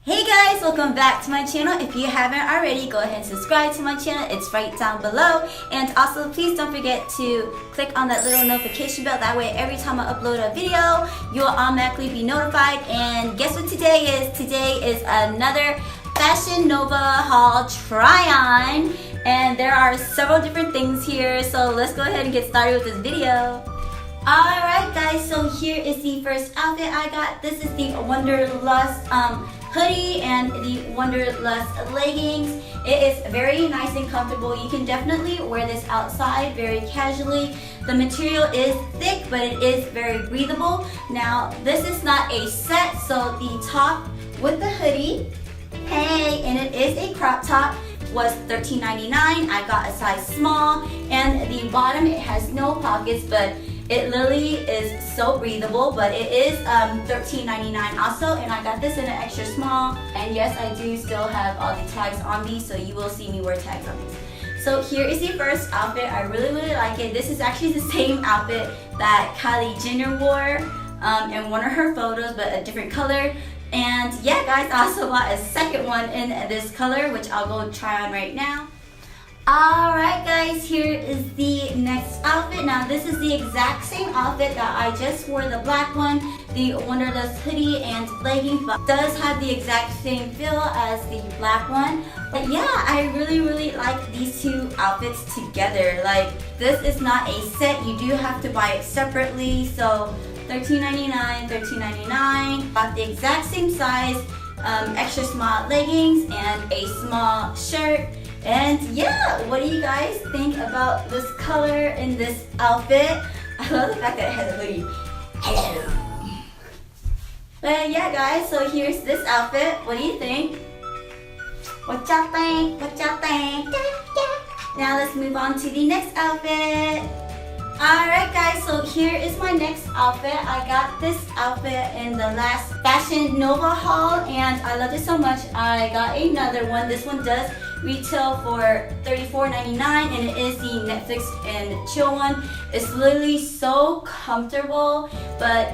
Hey guys, welcome back to my channel. If you haven't already, go ahead and subscribe to my channel. It's right down below. And also, please don't forget to click on that little notification bell. That way, every time I upload a video, you'll automatically be notified. And guess what today is? Today is another Fashion Nova haul try-on. And there are several different things here. So let's go ahead and get started with this video. Alright guys, so here is the first outfit I got. This is the Wanderlust hoodie and the Wanderlust leggings. It is very nice and comfortable. You can definitely wear this outside very casually. The material is thick, but it is very breathable. Now, this is not a set, so the top with the hoodie, hey, and it is a crop top, was $13.99. I got a size small, and the bottom, it has no pockets, but it literally is so breathable, but it is $13.99 also, and I got this in an extra small. And yes, I do still have all the tags on these, so you will see me wear tags on these. So here is the first outfit. I really like it. This is actually the same outfit that Kylie Jenner wore in one of her photos, but a different color. And yeah guys, I also bought a second one in this color, which I'll go try on right now. Alright guys, here is the next outfit. Now this is the exact same outfit that I just wore, the black one, the Wanderlust hoodie and leggings, but it does have the exact same feel as the black one. But yeah, I really like these two outfits together. Like, this is not a set, you do have to buy it separately. So $13.99, $13.99. Bought the exact same size, extra small leggings and a small shirt. And yeah, what do you guys think about this color in this outfit? I love the fact that it has a hoodie. Hello. But yeah guys, so here's this outfit. What do you think? What y'all think? What y'all think? Now let's move on to the next outfit. Alright guys, so here is my next outfit. I got this outfit in the last Fashion Nova haul and I loved it so much. I got another one. This one does retail for $34.99 and it is the Netflix and chill one. It's literally so comfortable, but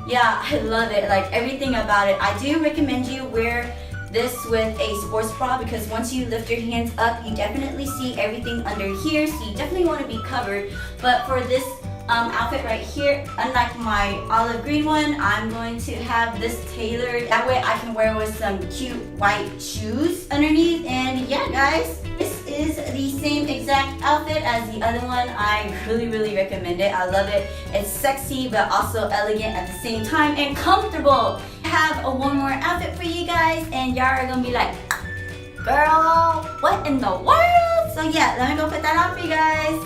yeah, I love it. Like, everything about it. I do recommend you wear this with a sports bra, because once you lift your hands up, you definitely see everything under here, so you definitely want to be covered. But for this outfit right here, unlike my olive green one, I'm going to have this tailored. That way I can wear with some cute white shoes underneath. And yeah guys, this is the same exact outfit as the other one. I really recommend it. I love it. It's sexy but also elegant at the same time and comfortable. I have one more outfit for you guys and y'all are gonna be like, girl, what in the world? So yeah, let me go put that on for you guys.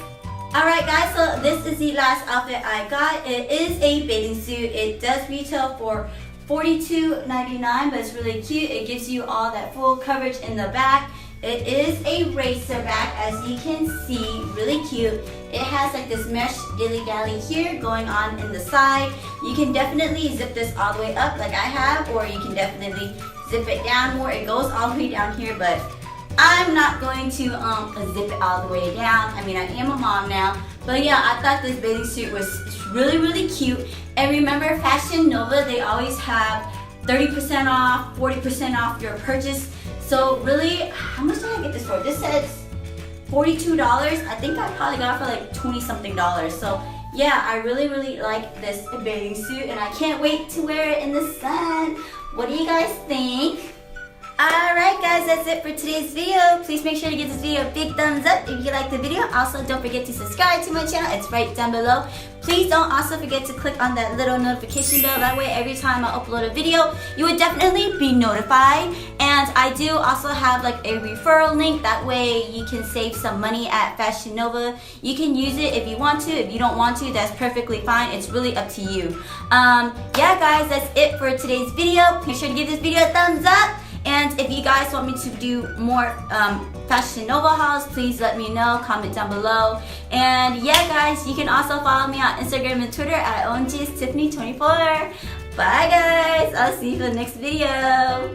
Alright guys, so this is the last outfit I got. It is a bathing suit. It does retail for $42.99, but it's really cute. It gives you all that full coverage in the back. It is a racer back, as you can see, really cute. It has like this mesh dilly-dally here going on in the side. You can definitely zip this all the way up like I have, or you can definitely zip it down more. It goes all the way down here, but I'm not going to zip it all the way down. I mean, I am a mom now. But yeah, I thought this bathing suit was really cute. And remember, Fashion Nova, they always have 30% off, 40% off your purchase. So really, how much did I get this for? This says $42. I think I probably got it for like 20-something dollars. So yeah, I really like this bathing suit and I can't wait to wear it in the sun. What do you guys think? Alright guys, that's it for today's video. Please make sure to give this video a big thumbs up if you like the video. Also, don't forget to subscribe to my channel. It's right down below. Please don't also forget to click on that little notification bell. That way, every time I upload a video, you would definitely be notified. And I do also have like a referral link. That way, you can save some money at Fashion Nova. You can use it if you want to. If you don't want to, that's perfectly fine. It's really up to you. Yeah guys, that's it for today's video. Make sure to give this video a thumbs up. And if you guys want me to do more Fashion Nova hauls, please let me know. Comment down below. And yeah guys, you can also follow me on Instagram and Twitter at OMGSTiffany24. Bye guys, I'll see you for the next video.